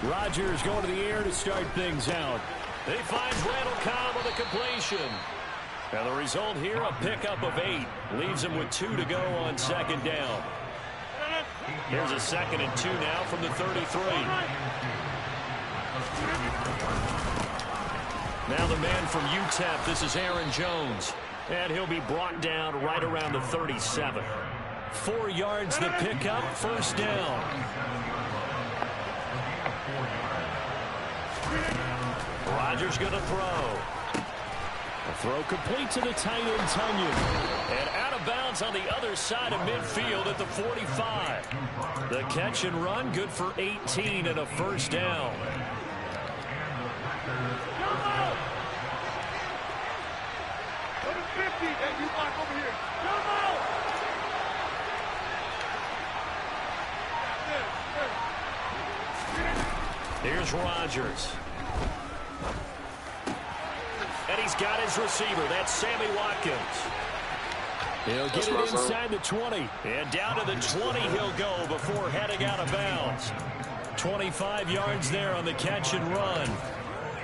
Rodgers going to the air to start things out. He finds Randall Cobb with a completion. And the result here, a pickup of 8. Leaves him with 2 to go on second down. Here's a 2nd and 2 now from the 33. Now the man from UTEP, this is Aaron Jones. And he'll be brought down right around the 37. 4 yards the pickup, first down. Rodgers going to throw. A throw complete to the tight end, Tunyon. And out of bounds on the other side of midfield at the 45. The catch and run, good for 18 and a first down. Here's Rodgers. And he's got his receiver. That's Sammy Watkins. He'll get it inside the 20. And down to the 20 he'll go before heading out of bounds. 25 yards there on the catch and run.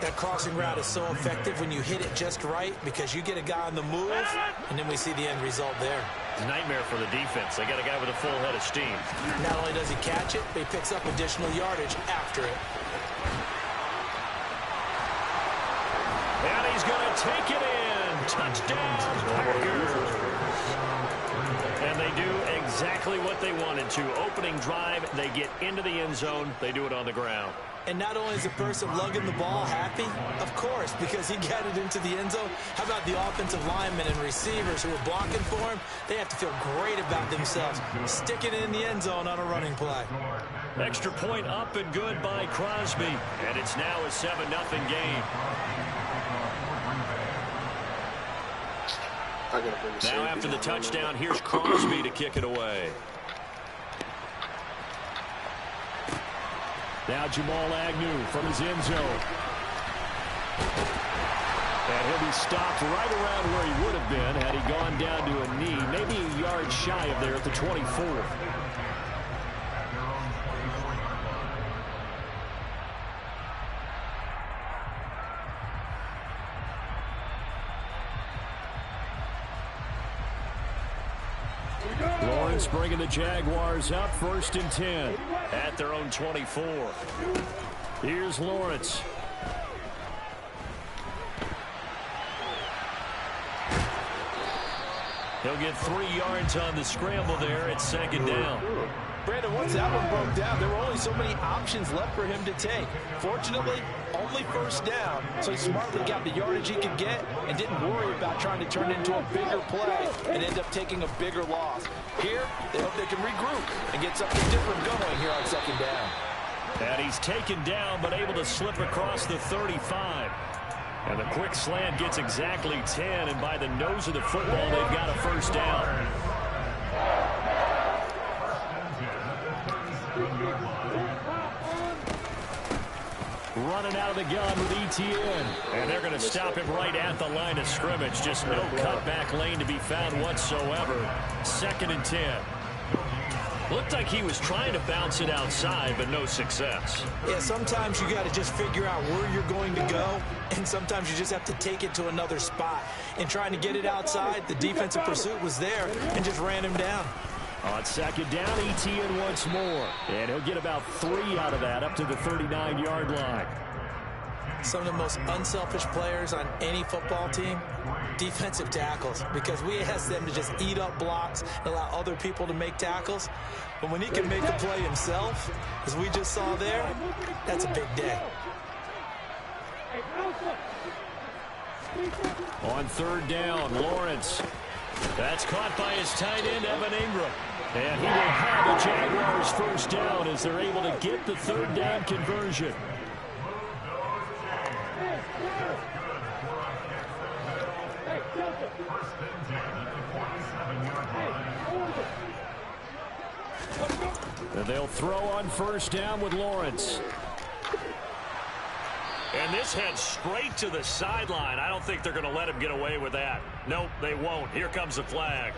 That crossing route is so effective when you hit it just right because you get a guy on the move, and then we see the end result there. Nightmare for the defense. They got a guy with a full head of steam. Not only does he catch it, but he picks up additional yardage after it. And he's going to take it in. Touchdown, Packers. And they do exactly what they wanted to. Opening drive, they get into the end zone. They do it on the ground. And not only is the person lugging the ball happy, of course, because he got it into the end zone. How about the offensive linemen and receivers who are blocking for him? They have to feel great about themselves, sticking it in the end zone on a running play. Extra point up and good by Crosby. And it's now a 7-0 game. Now after the touchdown, here's Crosby to kick it away. Now Jamal Agnew from his end zone. And he'll be stopped right around where he would have been had he gone down to a knee, maybe a yard shy of there at the 24. Lawrence bringing the Jaguars up, 1st and 10 at their own 24. Here's Lawrence. He'll get 3 yards on the scramble there at 2nd down. Brandon, once that one broke down, there were only so many options left for him to take. Fortunately, only 1st down, so he smartly got the yardage he could get and didn't worry about trying to turn it into a bigger play and end up taking a bigger loss. Here, they hope they can regroup and get something different going here on 2nd down. And he's taken down but able to slip across the 35. And the quick slant gets exactly 10, and by the nose of the football, they've got a 1st down. Running out of the gun with ETN. And they're going to stop him right at the line of scrimmage. Just no cutback lane to be found whatsoever. 2nd and 10. Looked like he was trying to bounce it outside, but no success. Yeah, sometimes you got to just figure out where you're going to go, and sometimes you just have to take it to another spot. In trying to get it outside, the defensive pursuit was there and just ran him down. On 2nd down, ETN once more. And he'll get about 3 out of that up to the 39-yard line. Some of the most unselfish players on any football team, defensive tackles, because we ask them to just eat up blocks and allow other people to make tackles. But when he can make a play himself, as we just saw there, that's a big day. On 3rd down, Lawrence. That's caught by his tight end, Evan Ingram. And he will have the Jaguars 1st down as they're able to get the 3rd down conversion. And they'll throw on 1st down with Lawrence. And this heads straight to the sideline. I don't think they're going to let him get away with that. Nope, they won't. Here comes the flag.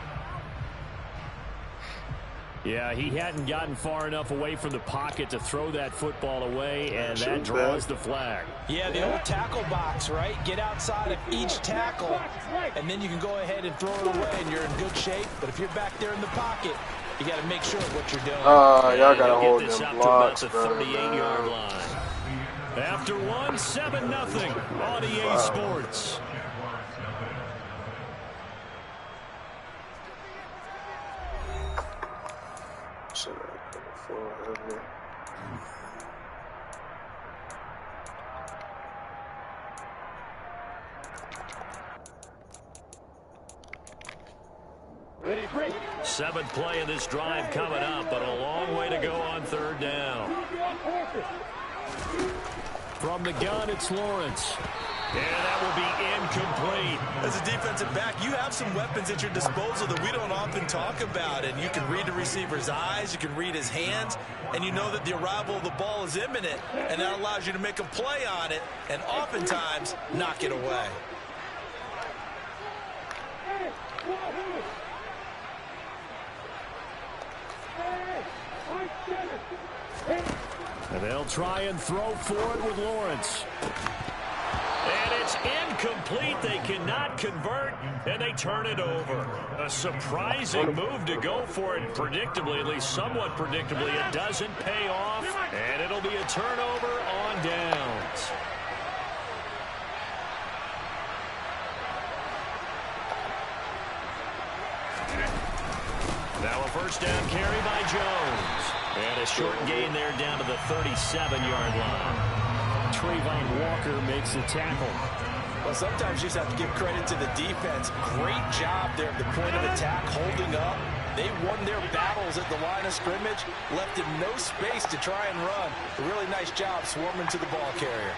Yeah, he hadn't gotten far enough away from the pocket to throw that football away, and that draws the flag. Yeah, the old tackle box, right? Get outside of each tackle, and then you can go ahead and throw it away, and you're in good shape. But if you're back there in the pocket, you got to make sure of what you're doing. Y'all got to hold this them up blocks, to about the 38-yard line. After one, 7-0 on EA Sports. Seventh play of this drive coming up, but a long way to go on third down. From the gun, it's Lawrence. And that will be incomplete. As a defensive back, you have some weapons at your disposal that we don't often talk about. And you can read the receiver's eyes, you can read his hands, and you know that the arrival of the ball is imminent. And that allows you to make a play on it and oftentimes knock it away. And they'll try and throw for it with Lawrence. And it's incomplete. They cannot convert, and they turn it over. A surprising move to go for it predictably, at least somewhat predictably. It doesn't pay off, and it'll be a turnover on downs. Now a first down carry by Jones. And a short gain there down to the 37-yard line. Trayvon Walker makes the tackle. Well, sometimes you just have to give credit to the defense. Great job there at the point of attack, holding up. They won their battles at the line of scrimmage, left him no space to try and run. A really nice job swarming to the ball carrier.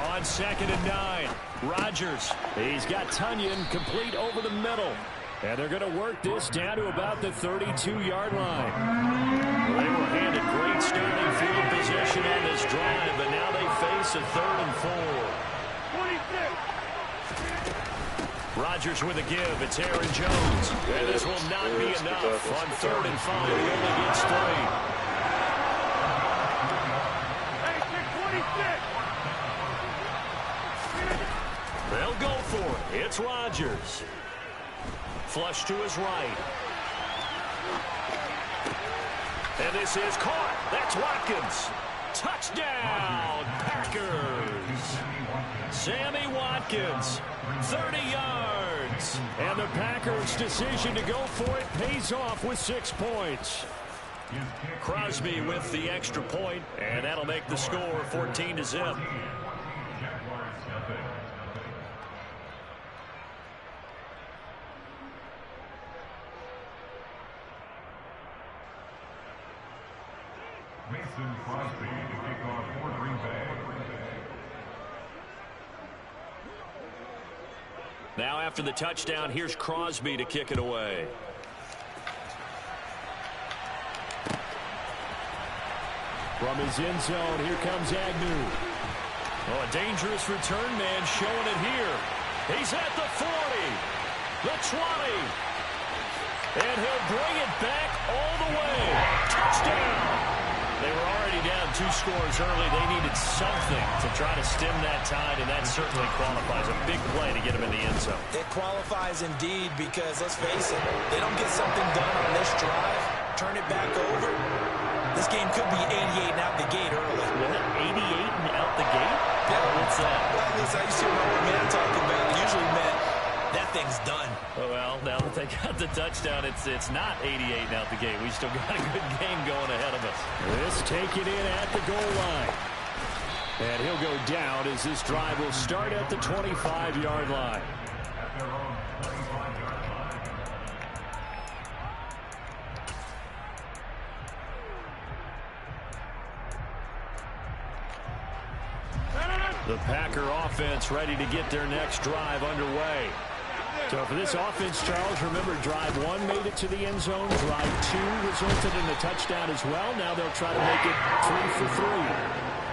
On 2nd and 9, Rodgers. He's got Tunyon complete over the middle. And they're going to work this down to about the 32-yard line. Well, they were handed great starting field position on this drive, but now they face a 3rd and 4. Rodgers with a give. It's Aaron Jones. And this will not be enough. On 3rd and 5, he only gets 3. They'll go for it. It's Rodgers. Flush to his right. And this is caught. That's Watkins. Touchdown, Packers. Sammy Watkins, 30 yards. And the Packers' decision to go for it pays off with 6 points. Crosby with the extra point, and that'll make the score 14-0. Now after the touchdown, here's Crosby to kick it away. From his end zone, here comes Agnew. Oh, a dangerous return man showing it here. He's at the 40, the 20, and he'll bring it back all the way. Touchdown! They were already down 2 scores early. They needed something to try to stem that tide, and that certainly qualifies. A big play to get them in the end zone. It qualifies indeed because, let's face it, they don't get something done on this drive, turn it back over. This game could be 88 and out the gate early. What? 88 and out the gate? Yeah. What's that? Well, listen, I used to hear my old man talking about it. Usually meant that thing's done. Oh, well, now that they got the touchdown, it's not 88 and out the gate. We still got a good game going ahead of us. This taken in at the goal line. And he'll go down as this drive will start at the 25-yard line. The Packer offense ready to get their next drive underway. So for this offense, Charles, remember drive 1 made it to the end zone. Drive 2 resulted in a touchdown as well. Now they'll try to make it 3 for 3.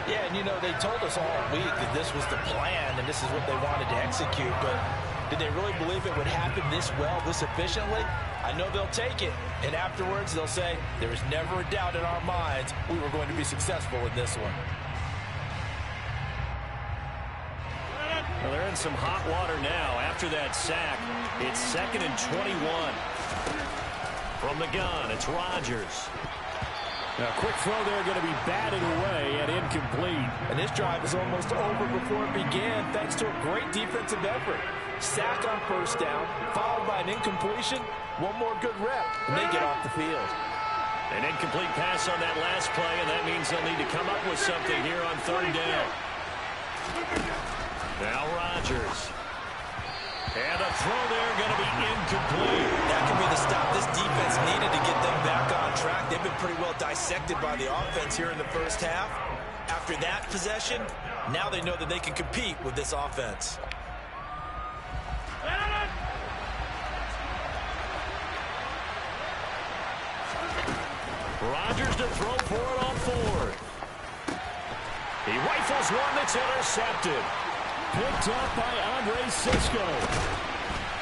Yeah, and you know, they told us all week that this was the plan and this is what they wanted to execute, but Did they really believe it would happen this well, this efficiently? I know they'll take it, and afterwards they'll say, there was never a doubt in our minds we were going to be successful in this one. Well, they're in some hot water now. After that sack, it's 2nd and 21. From the gun, it's Rodgers. Now, quick throw there, going to be batted away and incomplete. And this drive is almost over before it began, thanks to a great defensive effort. Sack on first down, followed by an incompletion. One more good rep, and they get off the field. An incomplete pass on that last play, and that means they'll need to come up with something here on 3rd down. Now Rodgers. And a throw there going to be incomplete. That could be the stop this defense needed to get them back on track. They've been pretty well dissected by the offense here in the first half. After that possession, now they know that they can compete with this offense. Rodgers to throw for it on 4th. He rifles one that's intercepted. Picked up by Andre Cisco.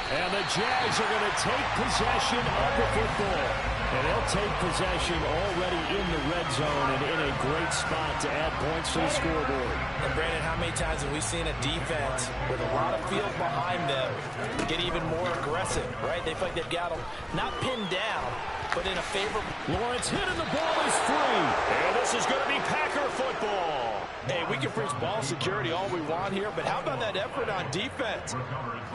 And the Jags are going to take possession of the football. And they'll take possession already in the red zone and in a great spot to add points to the scoreboard. And Brandon, how many times have we seen a defense with a lot of field behind them get even more aggressive, right? They feel like they've got them not pinned down, but in a favorable. Lawrence hit and the ball is free. And this is going to be Packer football. Hey, we can preach ball security all we want here, but how about that effort on defense?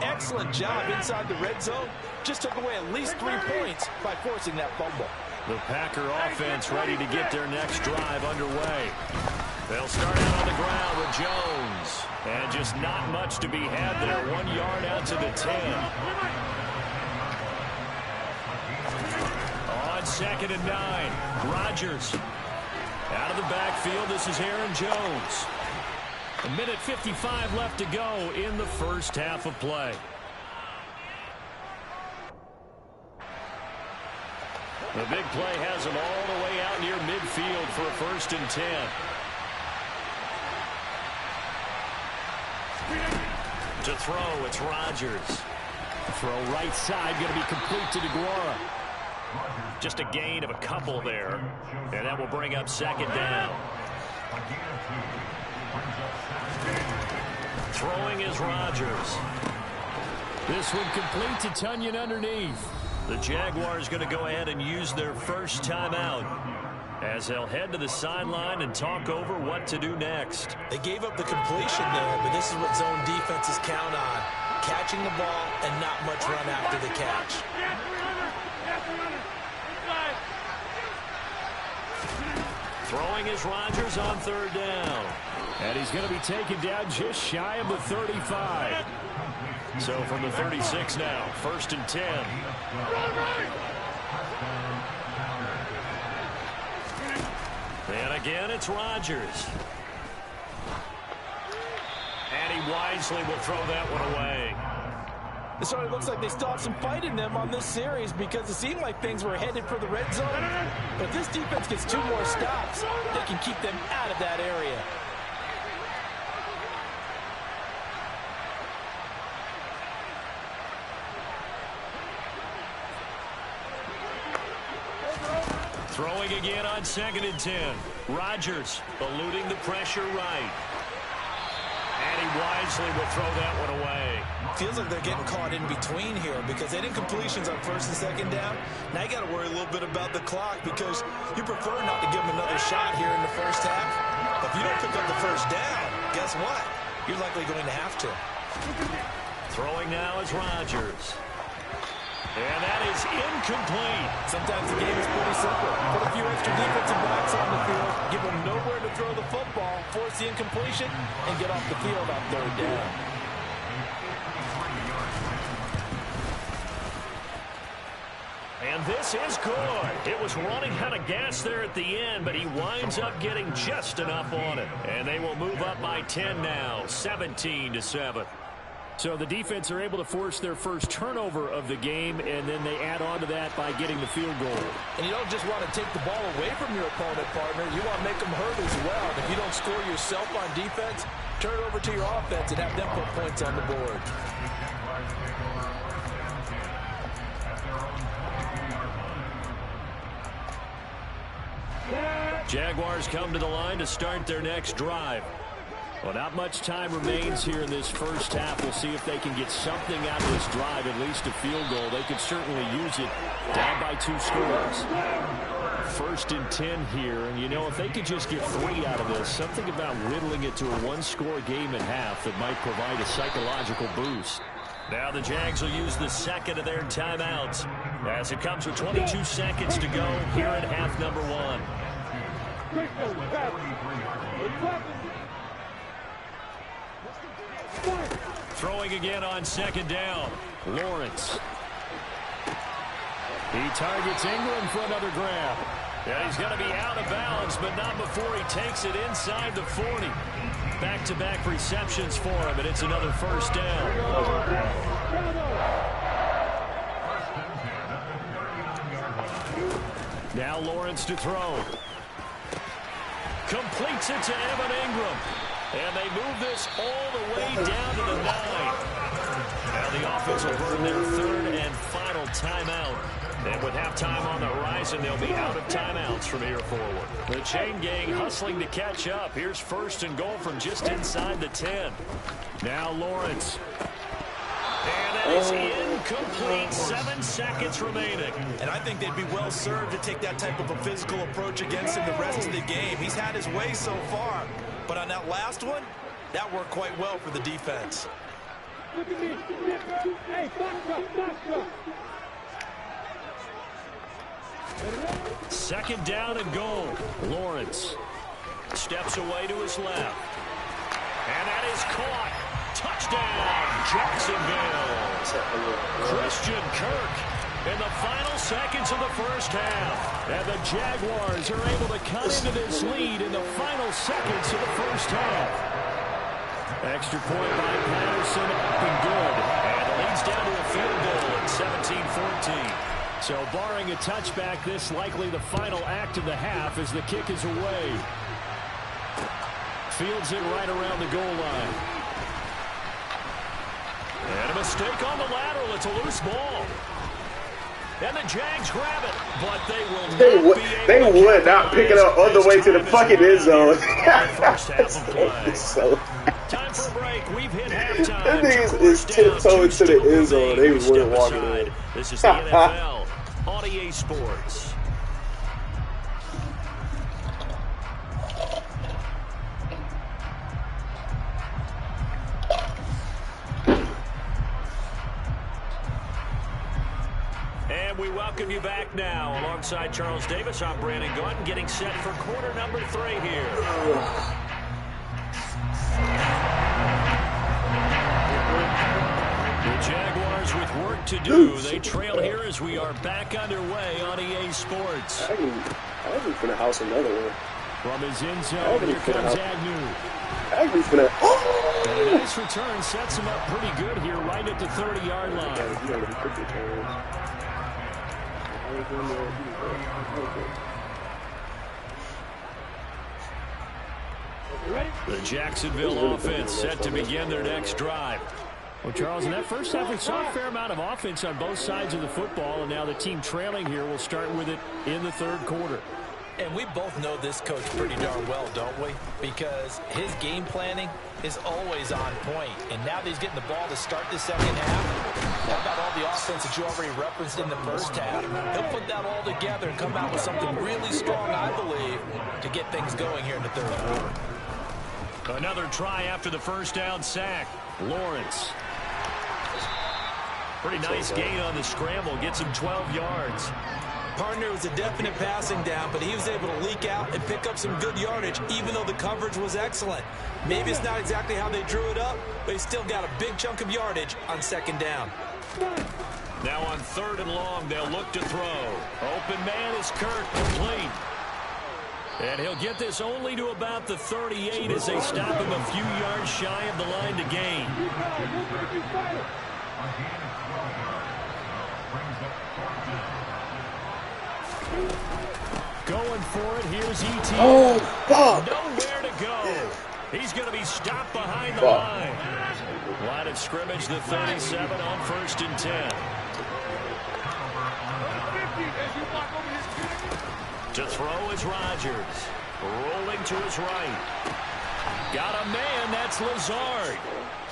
Excellent job inside the red zone. Just took away at least 3 points by forcing that fumble. The Packer offense ready to get their next drive underway. They'll start out on the ground with Jones. And just not much to be had there. 1 yard out to the 10. On 2nd and 9, Rodgers. Out of the backfield, this is Aaron Jones. 1:55 left to go in the first half of play. The big play has him all the way out near midfield for a 1st and 10. To throw, it's Rodgers. Throw right side, going to be complete to DeGuara. Just a gain of a couple there. And that will bring up 2nd down. Throwing is Rodgers. This one complete to Tunyon underneath. The Jaguars going to go ahead and use their first timeout as they'll head to the sideline and talk over what to do next. They gave up the completion there, but this is what zone defenses count on. Catching the ball and not much run after the catch. Throwing is Rodgers on 3rd down. And he's going to be taken down just shy of the 35. So from the 36 now, 1st and 10. And again, it's Rodgers. And he wisely will throw that one away. It sort of looks like they still have some fight in them on this series because it seemed like things were headed for the red zone. But if this defense gets 2 more stops, they can keep them out of that area. Throwing again on 2nd and 10. Rodgers eluding the pressure right. And he wisely will throw that one away. Feels like they're getting caught in between here because they did incompletions on 1st and 2nd down. Now you got to worry a little bit about the clock because you prefer not to give them another shot here in the first half. But if you don't pick up the 1st down, guess what? You're likely going to have to. Throwing now is Rodgers. And that is incomplete. Sometimes the game is pretty simple. Put a few extra defensive backs on the field, give them nowhere to throw the football, force the incompletion, and get off the field on 3rd down. And this is good. It was running out of gas there at the end, but he winds up getting just enough on it. And they will move up by 10 now, 17-7. So the defense are able to force their first turnover of the game, and then they add on to that by getting the field goal. And you don't just want to take the ball away from your opponent, partner. You want to make them hurt as well. And if you don't score yourself on defense, turn it over to your offense and have them put points on the board. Jaguars come to the line to start their next drive. Well, not much time remains here in this first half. We'll see if they can get something out of this drive, at least a field goal. They could certainly use it, down by 2 scores. 1st and 10 here, and you know, if they could just get 3 out of this, something about whittling it to a 1-score game at half that might provide a psychological boost. Now the Jags will use the second of their timeouts as it comes with 22 seconds to go here at half number 1. Throwing again on 2nd down. Lawrence. He targets Ingram for another grab. Yeah, he's going to be out of bounds, but not before he takes it inside the 40. Back-to-back receptions for him, and it's another 1st down. Now Lawrence to throw. Completes it to Evan Ingram. And they move this all the way down to the 9. Now the offense will burn their 3rd and final timeout. And with halftime on the horizon, they'll be out of timeouts from here forward. The chain gang hustling to catch up. Here's 1st and goal from just inside the 10. Now Lawrence. And that is incomplete. 7 seconds remaining. And I think they'd be well served to take that type of a physical approach against him the rest of the game. He's had his way so far. But on that last one, that worked quite well for the defense. Second down and goal. Lawrence steps away to his left. And that is caught. Touchdown, Jacksonville. Christian Kirk in the final seconds of the first half. And the Jaguars are able to cut into this lead in the final seconds of the first half. Extra point by Patterson up and good. And it leads down to a field goal at 17-14. So barring a touchback, this likely the final act of the half as the kick is away. Fields it right around the goal line. And a mistake on the lateral. It's a loose ball. And the Jags grab it, but they will not be able to. They would not pick it up on the way to the fucking end zone. Time for a break. We've hit halftime. That nigga is tiptoeing to the end zone. They wouldn't walk it in. This is the NFL on EA Sports. And we welcome you back now. Alongside Charles Davis, I'm Brandon Gaudin, getting set for quarter number 3 here. The Jaguars with work to do. They trail here as we are back underway on EA Sports. I was going to house another one. From his end zone, here comes Agnew. Agnew's going to... And a nice return sets him up pretty good here, right at the 30-yard line. The Jacksonville offense set to begin their next drive. Well, Charles, in that first half, we saw a fair amount of offense on both sides of the football, and now the team trailing here will start with it in the 3rd quarter. And we both know this coach pretty darn well, don't we? Because his game planning is always on point. And now that he's getting the ball to start the second half, how about all the offense that you already referenced in the first half? He'll put that all together and come out with something really strong, I believe, to get things going here in the 3rd quarter. Another try after the first down sack. Lawrence. Pretty nice gain on the scramble. Gets him 12 yards. Partner, was a definite passing down, but he was able to leak out and pick up some good yardage, even though the coverage was excellent. Maybe it's not exactly how they drew it up, but he still got a big chunk of yardage on 2nd down. Now on 3rd and long, they'll look to throw. Open man is Kirk, complete. And he'll get this only to about the 38 as they stop him a few yards shy of the line to gain. Going for it. Here's ET. Oh, fuck. Nowhere to go. He's going to be stopped behind the line. A lot of of scrimmage, the 37 on 1st and 10. To throw is Rodgers. Rolling to his right. Got a man, that's Lazard.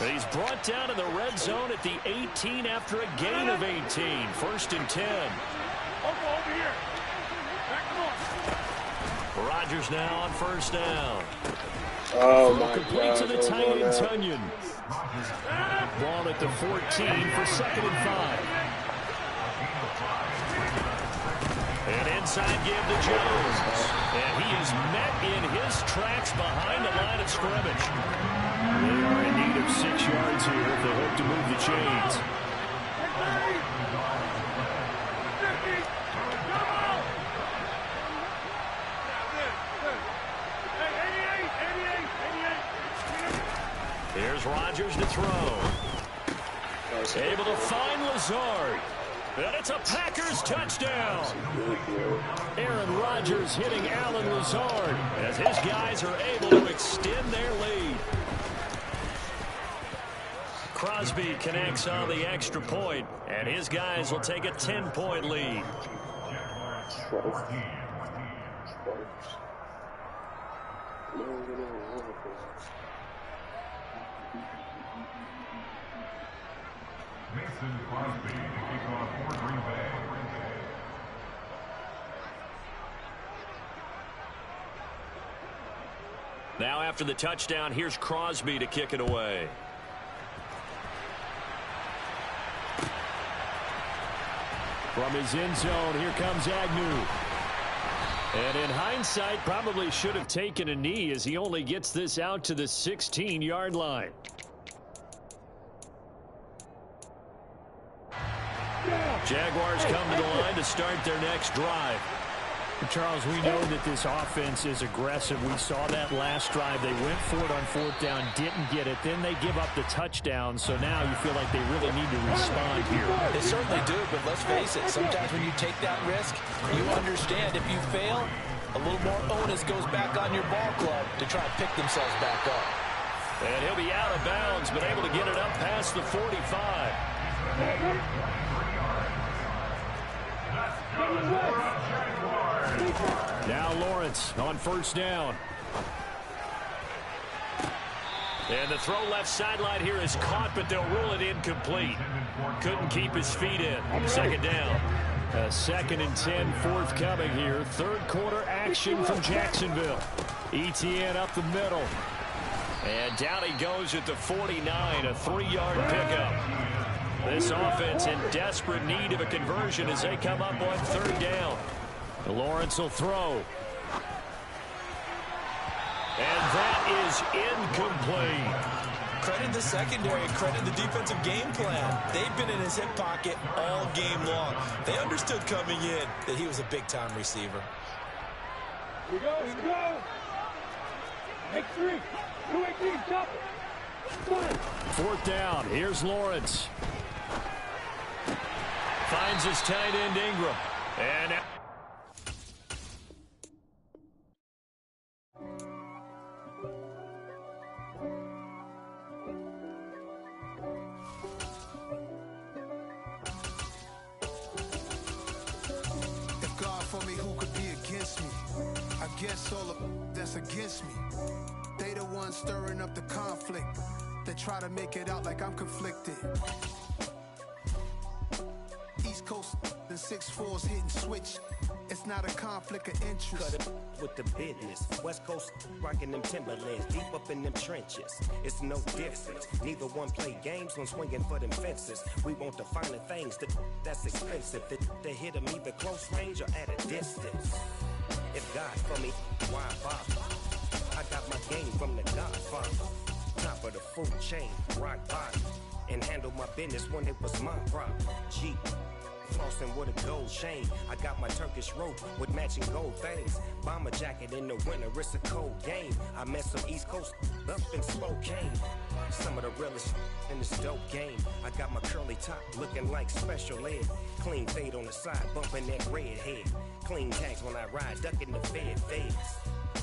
He's brought down in the red zone at the 18 after a gain of 18. 1st and 10. Over here. Rodgers now on 1st down. Oh, my Complete God. to the tight end, Tunyon. Ball at the 14 for 2nd and 5. And inside give to Jones. And he is met in his tracks behind the line of scrimmage. They are in need of 6 yards here if they hope to move the chains. Here's Rodgers to throw. Able to find Lazard. And it's a Packers touchdown. Aaron Rodgers hitting Alan Lazard as his guys are able to extend their lead. Crosby connects on the extra point, and his guys will take a 10-point lead. Mason Crosby to kick off for Green Bay. Now after the touchdown, here's Crosby to kick it away. From his end zone, here comes Agnew. And in hindsight, probably should have taken a knee as he only gets this out to the 16-yard line. Jaguars come to the line to start their next drive. Charles, we know that this offense is aggressive. We saw that last drive. They went for it on 4th down, didn't get it. Then they give up the touchdown. So now you feel like they really need to respond here. They certainly do, but let's face it. Sometimes when you take that risk, you understand if you fail, a little more onus goes back on your ball club to try and pick themselves back up. And he'll be out of bounds, but able to get it up past the 45. Now Lawrence on 1st down. And the throw left sideline here is caught, but they'll rule it incomplete. Couldn't keep his feet in. 2nd down. 2nd and 10 forthcoming here. 3rd quarter action from Jacksonville. Etienne up the middle. And down he goes at the 49, a 3-yard pickup. This offense in desperate need of a conversion as they come up on 3rd down. Lawrence will throw. And that is incomplete. Credit the secondary, credit the defensive game plan. They've been in his hip pocket all game long. They understood coming in that he was a big-time receiver. Here we go, here we go. Make 3. 2-18, stop it. 4th down. Here's Lawrence. Finds his tight end Ingram. And if God for me, who could be against me? I guess all of that's against me. They the ones stirring up the conflict. They try to make it out like I'm conflicted. East Coast and 6'4s hitting switch. It's not a conflict of interest. Cut it with the business. West Coast rocking them Timberlands, deep up in them trenches. It's no difference. Neither one play games when swinging for them fences. We want the finer things that's expensive. That hit them either close range or at a distance. If God for me, why bother? I got my game from the Godfather. Top of the food chain, rock bottom. And handle my business when it was my problem. G. Flossing with a gold chain. I got my Turkish rope with matching gold things. Bomber jacket in the winter, it's a cold game. I met some East Coast up in Spokane. Some of the realest in this dope game. I got my curly top looking like special ed. Clean fade on the side, bumping that red head. Clean tags when I ride, ducking the feds.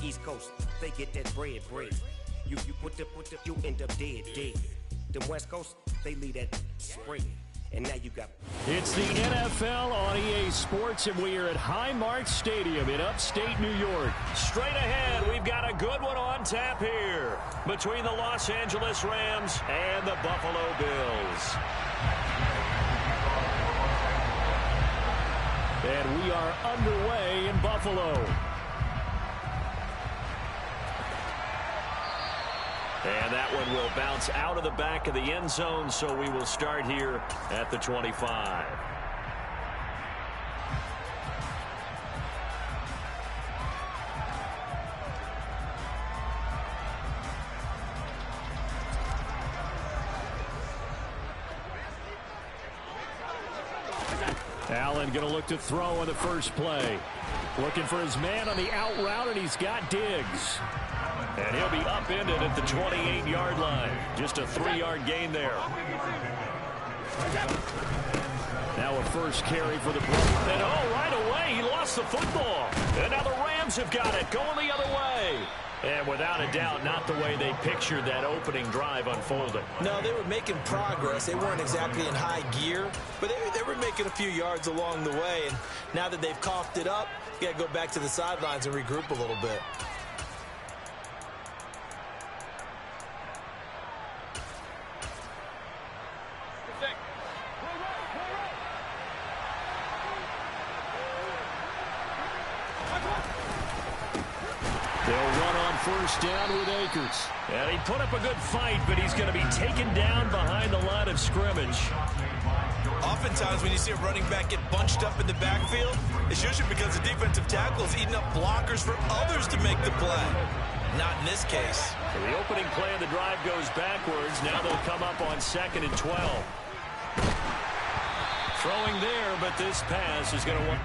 East Coast, they get that bread. You end up dead. Them West Coast, they lead that spring. And now you got... It's the NFL on EA Sports, and we are at Highmark Stadium in upstate New York. Straight ahead, we've got a good one on tap here between the Los Angeles Rams and the Buffalo Bills. And we are underway in Buffalo. And that one will bounce out of the back of the end zone, so we will start here at the 25. Allen going to look to throw on the first play. Looking for his man on the out route, and he's got Diggs. And he'll be upended at the 28-yard line. Just a 3-yard gain there. Now a first carry for the Bucs. And right away, he lost the football. And now the Rams have got it, going the other way. And without a doubt, not the way they pictured that opening drive unfolding. No, they were making progress. They weren't exactly in high gear, but they were making a few yards along the way. And now that they've coughed it up, you got to go back to the sidelines and regroup a little bit. First down with Akers. And he put up a good fight, but he's going to be taken down behind the line of scrimmage. Oftentimes when you see a running back get bunched up in the backfield, it's usually because the defensive tackle is eating up blockers for others to make the play. Not in this case. So the opening play of the drive goes backwards. Now they'll come up on 2nd and 12. Throwing there, but this pass is going to...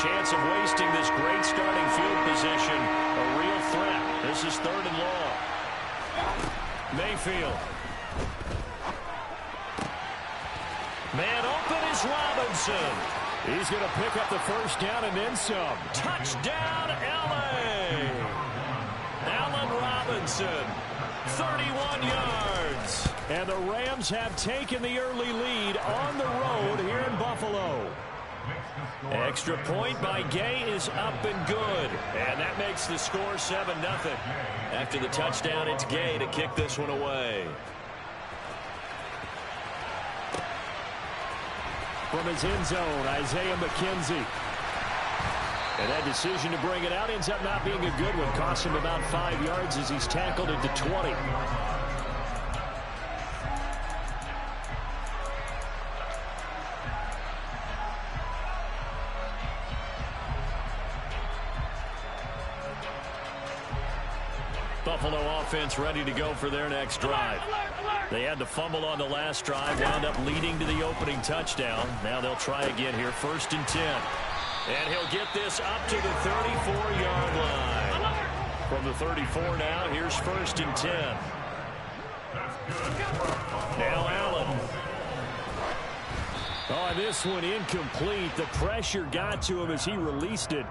chance of wasting this great starting field position. A real threat. This is 3rd and long. Mayfield. Man open is Robinson. He's going to pick up the first down and then some. Touchdown, L.A. Allen Robinson, 31 yards. And the Rams have taken the early lead on the road here in Buffalo. Extra point by Gay is up and good. And that makes the score 7-0. After the touchdown, it's Gay to kick this one away. From his end zone, Isaiah McKenzie. And that decision to bring it out ends up not being a good one. Costs him about 5 yards as he's tackled at the 20. Buffalo offense ready to go for their next drive. They had to fumble on the last drive, wound up leading to the opening touchdown. Now they'll try again here, 1st and 10. And he'll get this up to the 34-yard line. From the 34 now, here's 1st and 10. Now Allen. Oh, this one incomplete. The pressure got to him as he released it.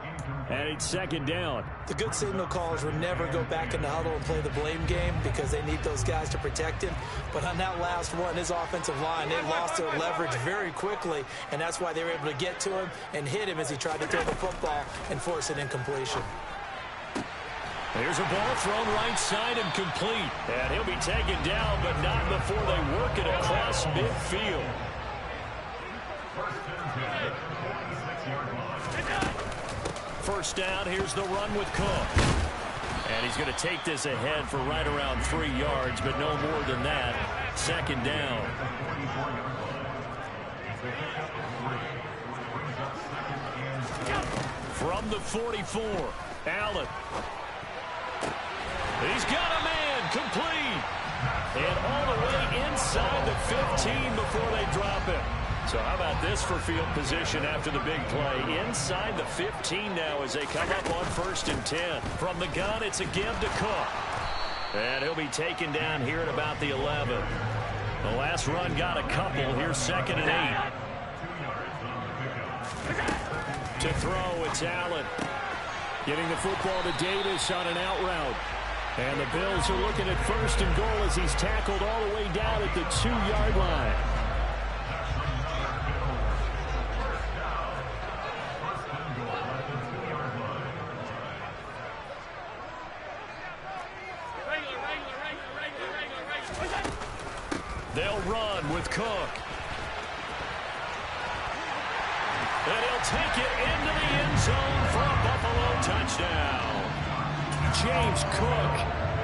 And it's 2nd down. The good signal callers would never go back in the huddle and play the blame game because they need those guys to protect him. But on that last one, his offensive line, they lost their leverage very quickly, and that's why they were able to get to him and hit him as he tried to throw the football and force an incompletion. Here's a ball thrown right side and complete. And he'll be taken down, but not before they work it across midfield. First down, here's the run with Cook. And he's going to take this ahead for right around 3 yards, but no more than that. 2nd down. From the 44, Allen. He's got a man, complete. And all the way inside the 15 before they drop it. So how about this for field position after the big play? Inside the 15 now as they come up on 1st and 10. From the gun, it's a give to Cook. And he'll be taken down here at about the 11. The last run got a couple. Here's 2nd and 8. To throw, it's Allen. Getting the football to Davis on an out route. And the Bills are looking at 1st and goal as he's tackled all the way down at the 2-yard line. They'll run with Cook. And he'll take it into the end zone for a Buffalo touchdown. James Cook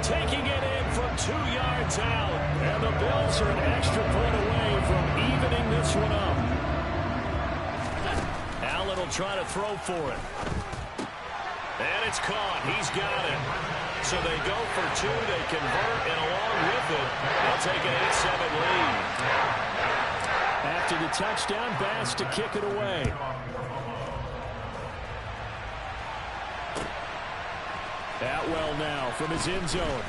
taking it in from 2 yards out. And the Bills are an extra point away from evening this one up. Allen will try to throw for it. And it's caught. He's got it. So they go for 2. They convert, and along with it, they'll take an 8-7 lead. After the touchdown, Bass to kick it away. Atwell now from his end zone.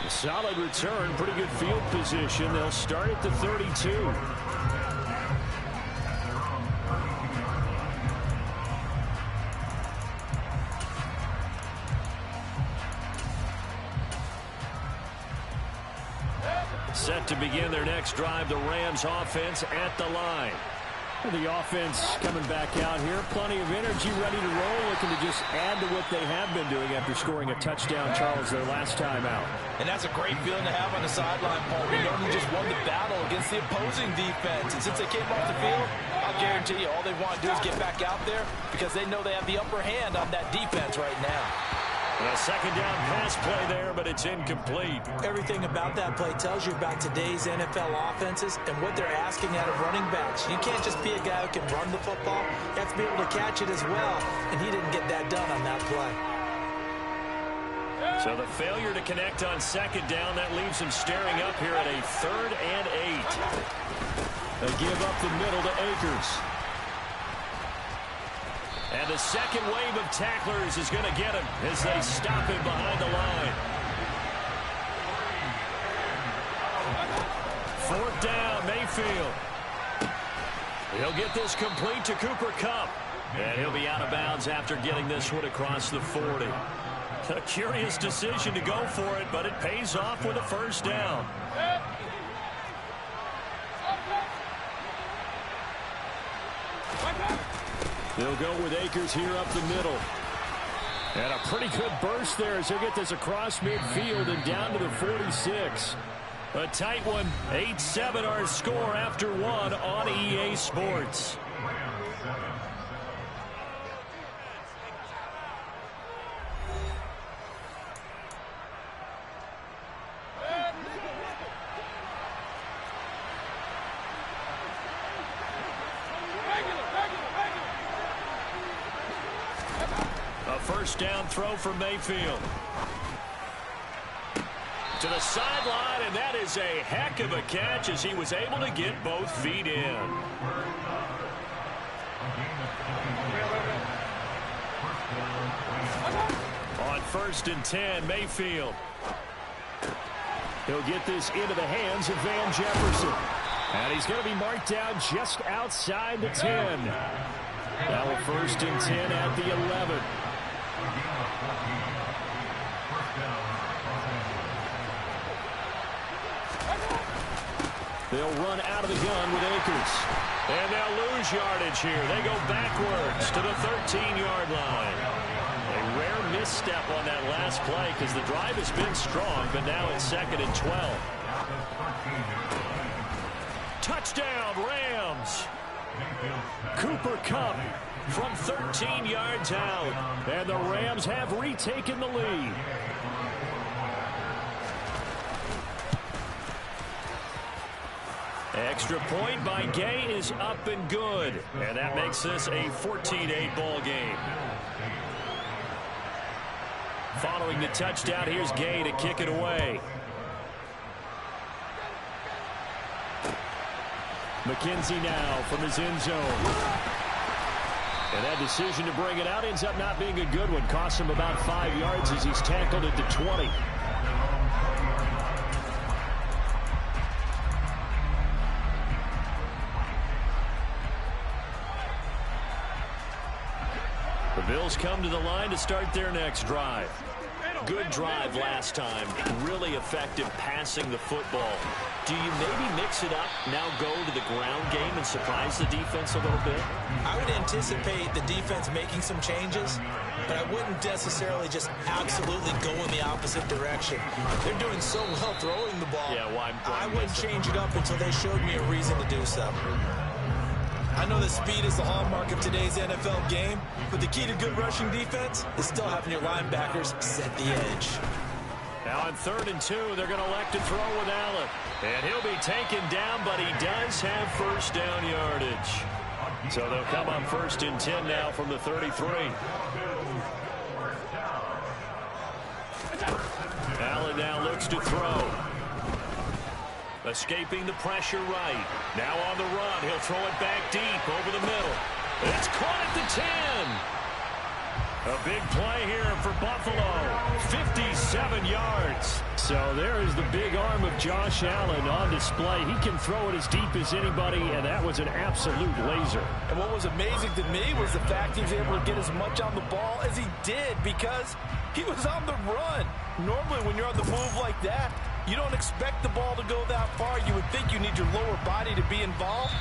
A solid return, pretty good field position. They'll start at the 32. Set to begin their next drive, the Rams offense at the line. The offense coming back out here. Plenty of energy, ready to roll, looking to just add to what they have been doing after scoring a touchdown, Charles, their last time out. And that's a great feeling to have on the sideline, Paul. We know you just won the battle against the opposing defense. And since they came off the field, I'll guarantee you all they want to do is get back out there because they know they have the upper hand on that defense right now. A 2nd down pass play there, but it's incomplete. Everything about that play tells you about today's NFL offenses and what they're asking out of running backs. You can't just be a guy who can run the football. You have to be able to catch it as well, and he didn't get that done on that play. So the failure to connect on 2nd down, that leaves him staring up here at a 3rd and 8. They give up the middle to Akers. And the second wave of tacklers is going to get him as they stop him behind the line. 4th down, Mayfield. He'll get this complete to Cooper Kupp. And he'll be out of bounds after getting this one across the 40. A curious decision to go for it, but it pays off with a 1st down. They'll go with Akers here up the middle. And a pretty good burst there as he'll get this across midfield and down to the 46. A tight one. 8-7 our score after 1 on EA Sports. A 1st down throw for Mayfield. To the sideline, and that is a heck of a catch as he was able to get both feet in. On 1st and 10, Mayfield. He'll get this into the hands of Van Jefferson. And he's going to be marked down just outside the 10. Now a 1st and 10 at the 11. They'll run out of the gun with Akers. And they'll lose yardage here. They go backwards to the 13-yard line. A rare misstep on that last play because the drive has been strong, but now it's 2nd and 12. Touchdown, Rams. Cooper Kupp from 13 yards out. And the Rams have retaken the lead. Extra point by Gay is up and good. And that makes this a 14-8 ball game. Following the touchdown, here's Gay to kick it away. McKenzie now from his end zone. And that decision to bring it out ends up not being a good one. Costs him about 5 yards as he's tackled at the 20. The Bills come to the line to start their next drive. Good drive last time. Really effective passing the football. Do you maybe mix it up, now go to the ground game and surprise the defense a little bit? I would anticipate the defense making some changes, but I wouldn't necessarily just absolutely go in the opposite direction. They're doing so well throwing the ball. Yeah, why I wouldn't change it up until they showed me a reason to do so. I know that speed is the hallmark of today's NFL game, but the key to good rushing defense is still having your linebackers set the edge. Now on 3rd and 2, they're going to elect to throw with Allen. And he'll be taken down, but he does have first down yardage. So they'll come on 1st and 10 now from the 33. Allen now looks to throw. Escaping the pressure right. Now on the run. He'll throw it back deep over the middle. It's caught at the 10. A big play here for Buffalo. 57 yards. So there is the big arm of Josh Allen on display. He can throw it as deep as anybody, and that was an absolute laser. And what was amazing to me was the fact he was able to get as much on the ball as he did because he was on the run. Normally when you're on the move like that, you don't expect the ball to go that far. You would think you need your lower body to be involved.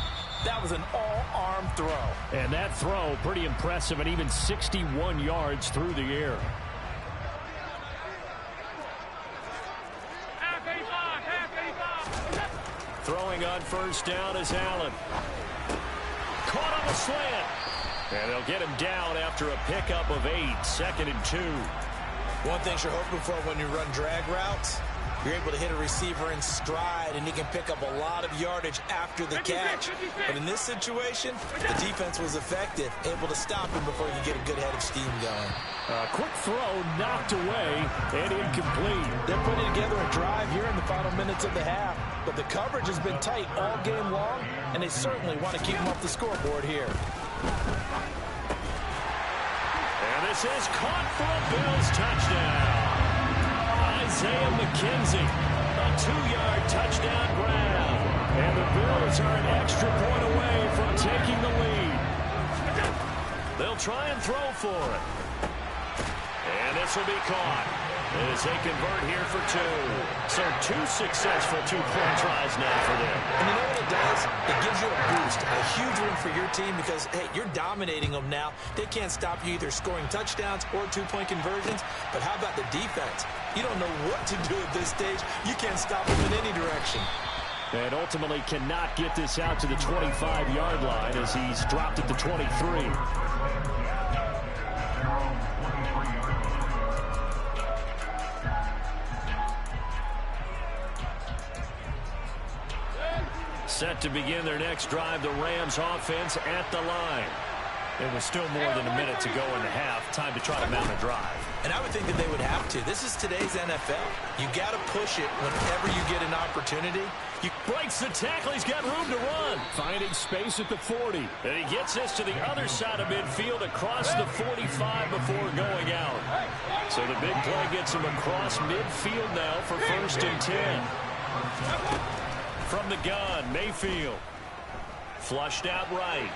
That was an all-arm throw. And that throw, pretty impressive, and even 61 yards through the air. Throwing on 1st down is Allen. Caught on the slant. And they'll get him down after a pickup of 8. 2nd and 2. One thing you're hoping for when you run drag routes, you're able to hit a receiver in stride, and he can pick up a lot of yardage after the catch. But in this situation, the defense was effective, able to stop him before you get a good head of steam going. Quick throw knocked away and incomplete. They're putting together a drive here in the final minutes of the half, but the coverage has been tight all game long, and they certainly want to keep them off the scoreboard here. And this is caught for a Bills touchdown. Isaiah McKenzie, a 2-yard touchdown grab. And the Bills are an extra point away from taking the lead. They'll try and throw for it. And this will be caught as they convert here for 2. So 2 successful 2-point tries now for them. And you know what it does? It gives you a boost, a huge win for your team because, hey, you're dominating them now. They can't stop you either scoring touchdowns or 2-point conversions. But how about the defense? You don't know what to do at this stage. You can't stop them in any direction. And ultimately cannot get this out to the 25-yard line as he's dropped at the 23. Set to begin their next drive, the Rams offense at the line. It was still more than a minute to go in the half. Time to try to mount a drive. And I would think that they would have to. This is today's NFL. You got to push it whenever you get an opportunity. He breaks the tackle. He's got room to run. Finding space at the 40. And he gets this to the other side of midfield across the 45 before going out. So the big play gets him across midfield now for 1st and 10. From the gun, Mayfield. Flushed out right.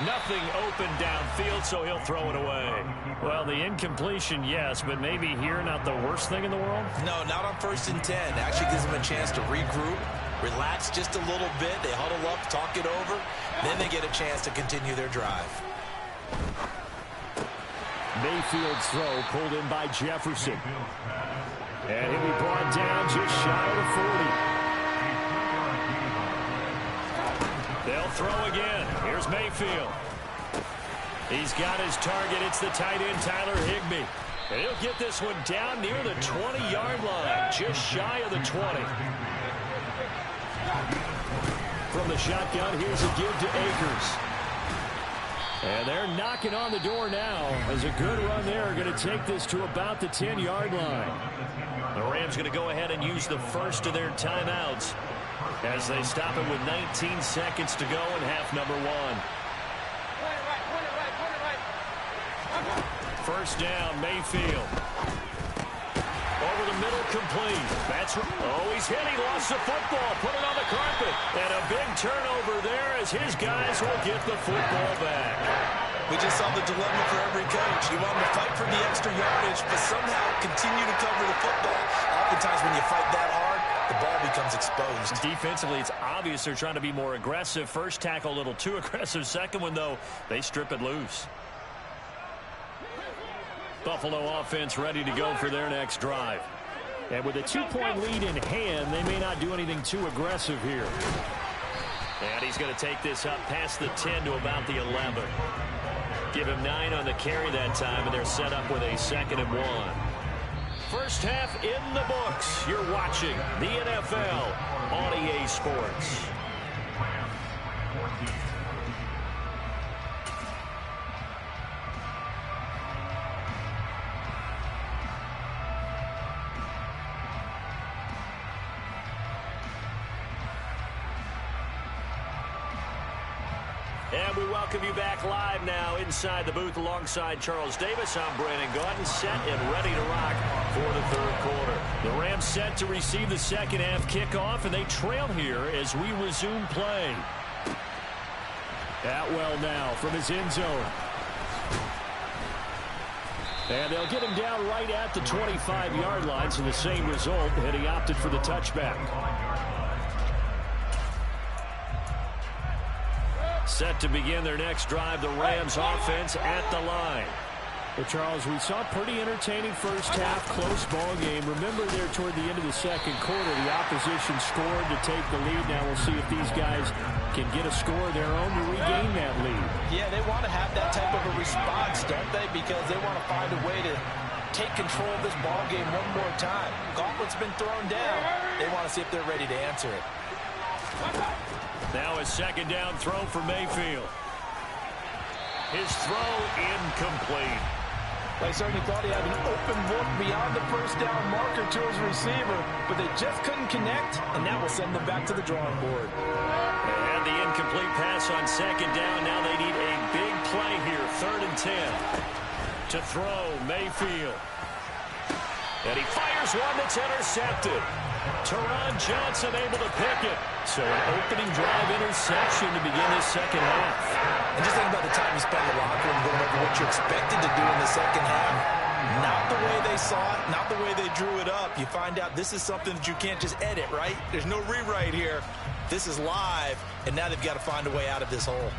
Nothing open downfield, so he'll throw it away. Well, the incompletion, yes, but maybe here not the worst thing in the world? No, not on 1st and 10. Actually gives them a chance to regroup, relax just a little bit. They huddle up, talk it over. Then they get a chance to continue their drive. Mayfield's throw pulled in by Jefferson. And he'll be brought down just shy of the 40. They'll throw again. Here's Mayfield. He's got his target. It's the tight end, Tyler Higbee. And he'll get this one down near the 20-yard line, just shy of the 20. From the shotgun, here's a give to Akers. And they're knocking on the door now as a good run there. Going to take this to about the 10-yard line. The Rams going to go ahead and use the first of their timeouts as they stop it with 19 seconds to go in half number 1. First down, Mayfield. Over the middle, complete. That's he's hit. He lost the football. Put it on the carpet. And a big turnover there as his guys will get the football back. We just saw the dilemma for every coach. You want them to fight for the extra yardage, but somehow continue to cover the football. Oftentimes when you fight that hard, the ball becomes exposed. Defensively, it's obvious they're trying to be more aggressive. First tackle, a little too aggressive. Second one, though, they strip it loose. Buffalo offense ready to go for their next drive. And with a 2-point lead in hand, they may not do anything too aggressive here. And he's going to take this up past the 10 to about the 11. Give him 9 on the carry that time, and they're set up with a 2nd and 1. First half in the books. You're watching the NFL on EA Sports. And we welcome you back live now inside the booth alongside Charles Davis. I'm Brandon Gaudin, set and ready to rock for the 3rd quarter. The Rams set to receive the second half kickoff, and they trail here as we resume play. Atwell now from his end zone. And they'll get him down right at the 25-yard line, so the same result, and he opted for the touchback. Set to begin their next drive, the Rams offense at the line. Well, Charles, we saw a pretty entertaining first half, close ball game. Remember there toward the end of the 2nd quarter, the opposition scored to take the lead. Now we'll see if these guys can get a score of their own to regain that lead. Yeah, they want to have that type of a response, don't they? Because they want to find a way to take control of this ball game one more time. Gauntlet's been thrown down. They want to see if they're ready to answer it. Now a 2nd down throw for Mayfield. His throw incomplete. They certainly thought he had an open look beyond the first down marker to his receiver, but they just couldn't connect, and that will send them back to the drawing board. They had the incomplete pass on 2nd down. Now they need a big play here, 3rd and 10. To throw, Mayfield. And he fires one that's intercepted. Teron Johnson able to pick it. So an opening drive interception to begin this 2nd half. And just think about the time you spent in the locker room going over what you expected to do in the 2nd half. Not the way they saw it, not the way they drew it up. You find out this is something that you can't just edit, right? There's no rewrite here. This is live, and now they've got to find a way out of this hole.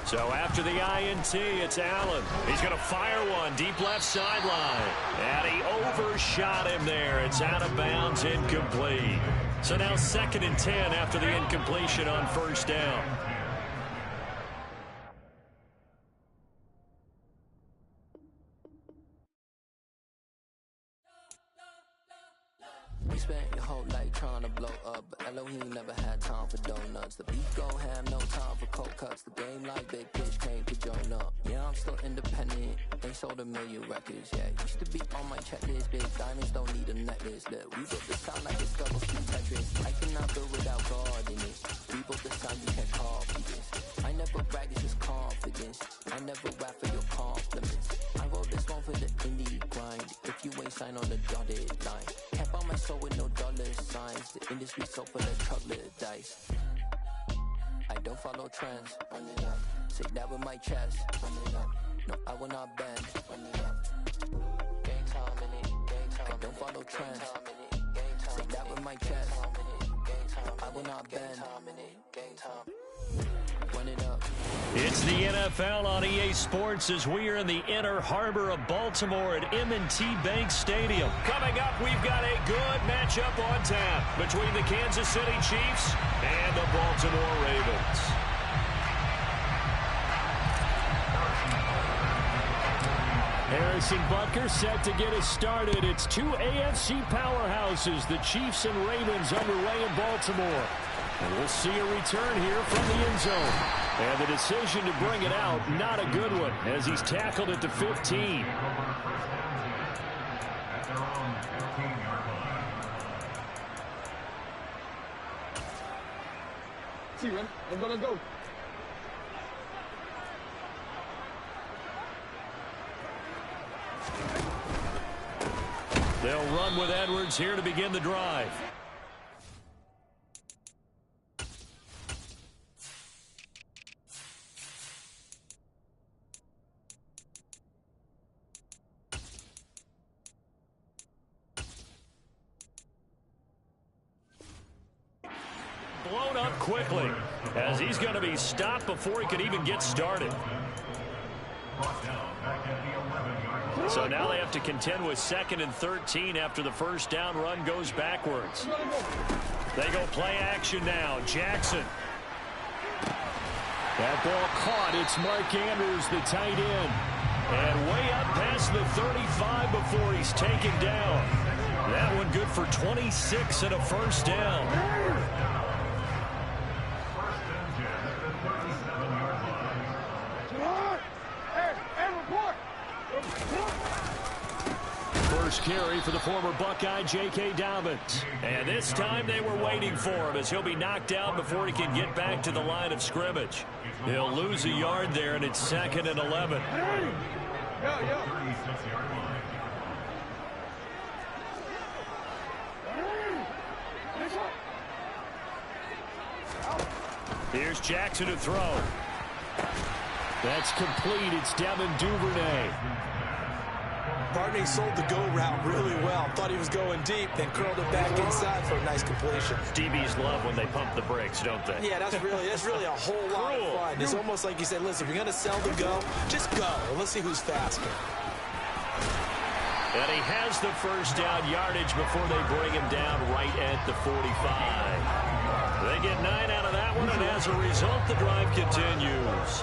So after the INT, it's Allen. He's going to fire one deep left sideline. And he overshot him there. It's out of bounds, incomplete. So now 2nd and 10 after the incompletion on 1st down. We spent your whole life trying to blow up, but Elohim never had time for donuts. The beef go ham, no time for cold cuts. The game like big bitch came to join up. Yeah, I'm still independent. They sold 1 million records, yeah. Used to be on my checklist. Big diamonds don't need a necklace. Look, we built the sound like it's double speed Tetris. I cannot build without God in it. We built the sound you can't copy this. I never brag, it's just confidence. I never rap for your compliments. I wrote this one for the indie grind. If you ain't signed on the dotted line, can't buy my soul with no dollar signs. The industry so full of chocolate dice. I don't follow trends. Say that with my chest. No, I will not bend. Gang time in it. I don't follow trends. Say that with my chest. I will not bend. Run it up. It's the NFL on EA Sports as we are in the inner harbor of Baltimore at M&T Bank Stadium. Coming up, we've got a good matchup on tap between the Kansas City Chiefs and the Baltimore Ravens. Harrison Butker set to get us started. It's 2 AFC powerhouses, the Chiefs and Ravens, underway in Baltimore. And we'll see a return here from the end zone. And the decision to bring it out, not a good one, as he's tackled at the 15. See, man, I'm gonna go. They'll run with Edwards here to begin the drive. Blown up quickly as he's going to be stopped before he could even get started. So now they have to contend with 2nd and 13 after the first down run goes backwards. They go play action now. Jackson. That ball caught. It's Mark Andrews, the tight end. And way up past the 35 before he's taken down. That one good for 26 and a first down. First carry for the former Buckeye, J.K. Dobbins. And this time they were waiting for him as he'll be knocked down before he can get back to the line of scrimmage. He'll lose a yard there, and it's 2nd and 11. Here's Jackson to throw. That's complete. It's Devin Duvernay. Barney sold the go route really well. Thought he was going deep, then curled it back inside for a nice completion. DBs love when they pump the brakes, don't they? Yeah, that's really a whole lot of fun. It's almost like you said, listen, if you're going to sell the go, just go. Let's see who's faster. And he has the first down yardage before they bring him down right at the 45. They get 9 out of that one, and as a result, the drive continues.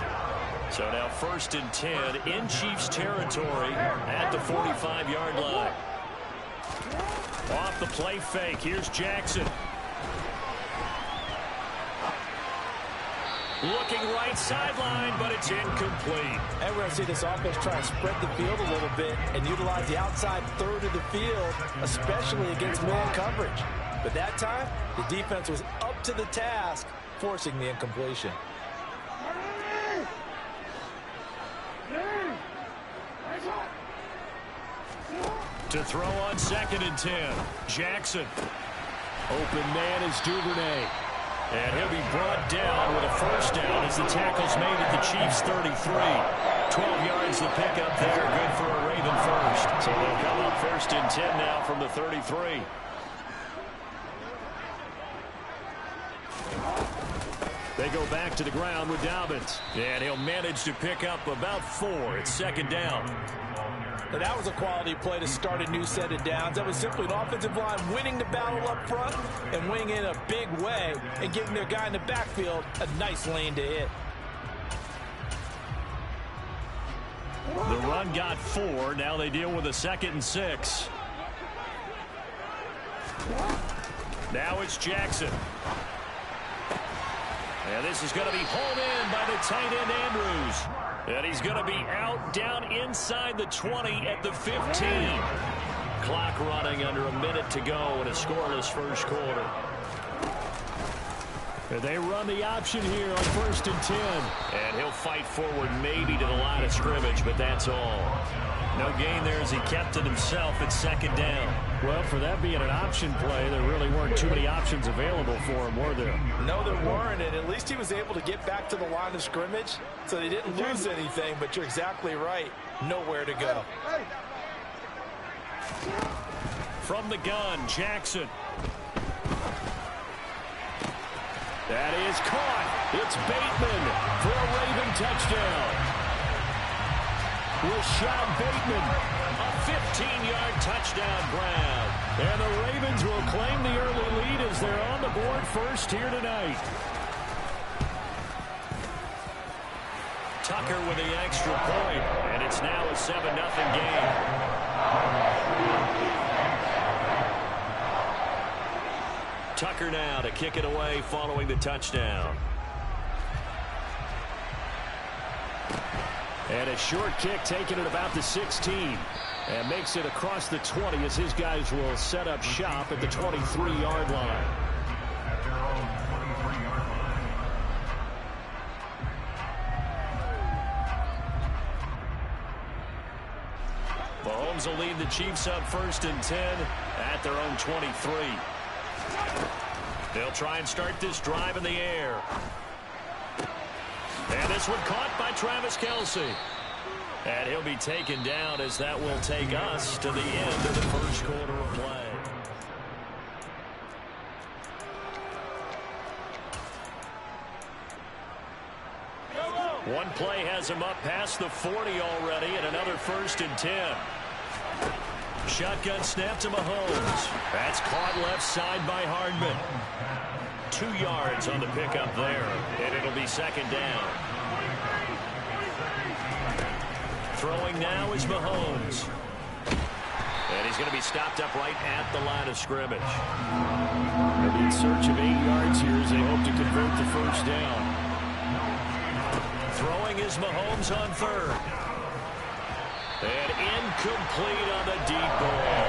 So now 1st and 10 in Chiefs territory at the 45-yard line. Off the play fake, here's Jackson. Looking right sideline, but it's incomplete. And we're going to see this offense try and spread the field a little bit and utilize the outside third of the field, especially against man coverage. But that time, the defense was up to the task, forcing the incompletion. To throw on 2nd and 10. Jackson. Open man is Duvernay. And he'll be brought down with a first down as the tackle's made at the Chiefs' 33. 12 yards the pickup there. Good for a Raven first. So they'll come up 1st and 10 now from the 33. They go back to the ground with Dobbins. And he'll manage to pick up about 4. It's 2nd down. Now that was a quality play to start a new set of downs. That was simply an offensive line winning the battle up front and winning in a big way and giving their guy in the backfield a nice lane to hit. The run got 4. Now they deal with a 2nd and 6. Now it's Jackson. And this is going to be hauled in by the tight end Andrews. And he's going to be out down inside the 20 at the 15. Clock running under a minute to go in a scoreless first quarter. And they run the option here on 1st and 10. And he'll fight forward maybe to the line of scrimmage, but that's all. No gain there as he kept it himself at 2nd down. Well, for that being an option play, there really weren't too many options available for him, were there? No, there weren't, and at least he was able to get back to the line of scrimmage, so they didn't lose anything, but you're exactly right. Nowhere to go. From the gun, Jackson. That is caught. It's Bateman for a Raven touchdown. Rashad Bateman, a 15-yard touchdown grab. And the Ravens will claim the early lead as they're on the board first here tonight. Tucker with the extra point, and it's now a 7-0 game. Tucker now to kick it away following the touchdown. And a short kick taken at about the 16. And makes it across the 20 as his guys will set up shop at the 23-yard line. Mahomes will lead the Chiefs up 1st and 10 at their own 23. They'll try and start this drive in the air. And this one caught by Travis Kelce. And he'll be taken down as that will take us to the end of the first quarter of play. One play has him up past the 40 already, and another 1st and 10. Shotgun snap to Mahomes. That's caught left side by Hardman. 2 yards on the pickup there, and it'll be 2nd down. Throwing now is Mahomes. And he's going to be stopped up right at the line of scrimmage. They'll be in search of 8 yards here as they hope to convert the 1st down. Throwing is Mahomes on 3rd. And incomplete on the deep ball.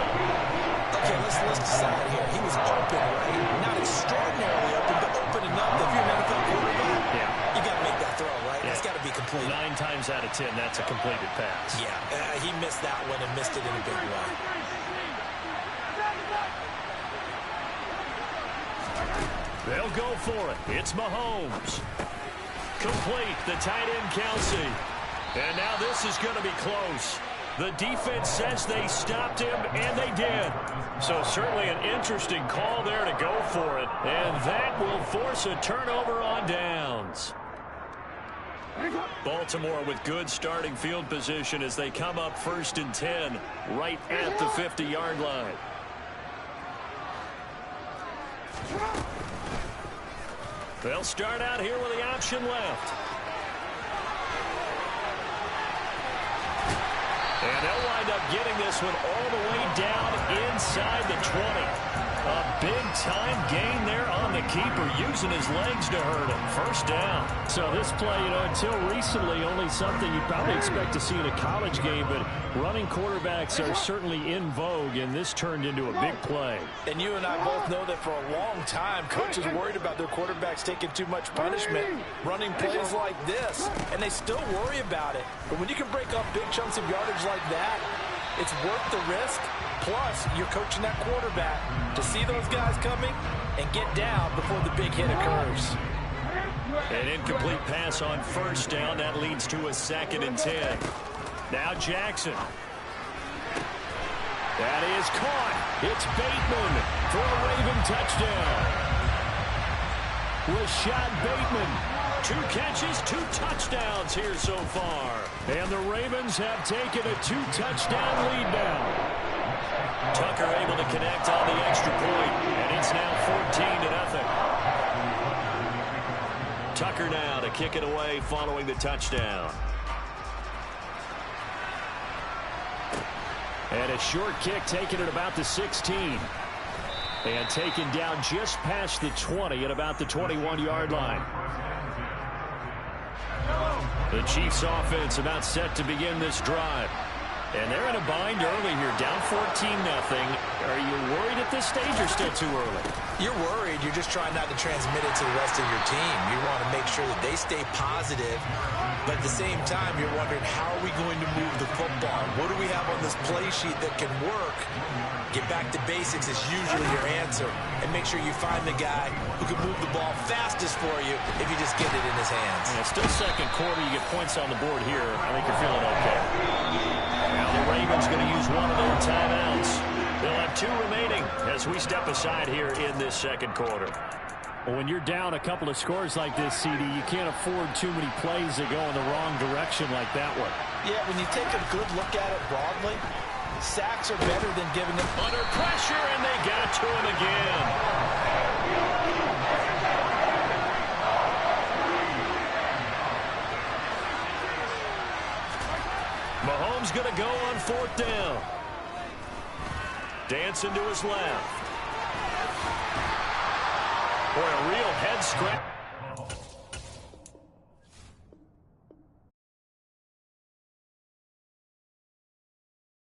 Okay, let's decide here. He was open, right? Not extraordinarily open, but open enough that if you're an NFL quarterback, you got to make that throw, right? Yeah. That's got to be complete. 9 times out of 10, that's a completed pass. Yeah, he missed that one and missed it in a big way. They'll go for it. It's Mahomes. Complete, the tight end Kelce. And now this is going to be close. The defense says they stopped him, and they did. So certainly an interesting call there to go for it. And that will force a turnover on downs. Baltimore with good starting field position as they come up 1st and 10 right at the 50-yard line. They'll start out here with the option left. And they'll wind up getting this one all the way down inside the 20. A big-time gain there on the keeper, using his legs to hurt him. 1st down. So this play, until recently, only something you'd probably expect to see in a college game, but running quarterbacks are certainly in vogue, and this turned into a big play. And you and I both know that for a long time, coaches worried about their quarterbacks taking too much punishment, running plays like this, and they still worry about it. But when you can break up big chunks of yardage like that, it's worth the risk. Plus, you're coaching that quarterback to see those guys coming and get down before the big hit occurs. An incomplete pass on 1st down. That leads to a 2nd and 10. Now Jackson. That is caught. It's Bateman for a Raven touchdown. Rashad Bateman. 2 catches, 2 touchdowns here so far. And the Ravens have taken a 2-touchdown lead now. Tucker able to connect on the extra point, and it's now 14-0. Tucker now to kick it away following the touchdown. And a short kick taken at about the 16. And taken down just past the 20 at about the 21-yard line. The Chiefs offense about set to begin this drive. And they're in a bind early here, down 14-0. Are you worried at this stage or still too early? You're worried. You're just trying not to transmit it to the rest of your team. You want to make sure that they stay positive. But at the same time, you're wondering, how are we going to move the football? What do we have on this play sheet that can work? Get back to basics is usually your answer. And make sure you find the guy who can move the ball fastest for you if you just get it in his hands. And it's still 2nd quarter. You get points on the board here. I think you're feeling okay. Now the Ravens going to use one of their timeouts. They'll have 2 remaining as we step aside here in this 2nd quarter. Well, when you're down a couple of scores like this, CD, you can't afford too many plays that go in the wrong direction like that one. Yeah, when you take a good look at it broadly, sacks are better than giving them under pressure, and they got to him again. Mahomes going to go on 4th down. Dancing to his left. Boy, a real head scratch.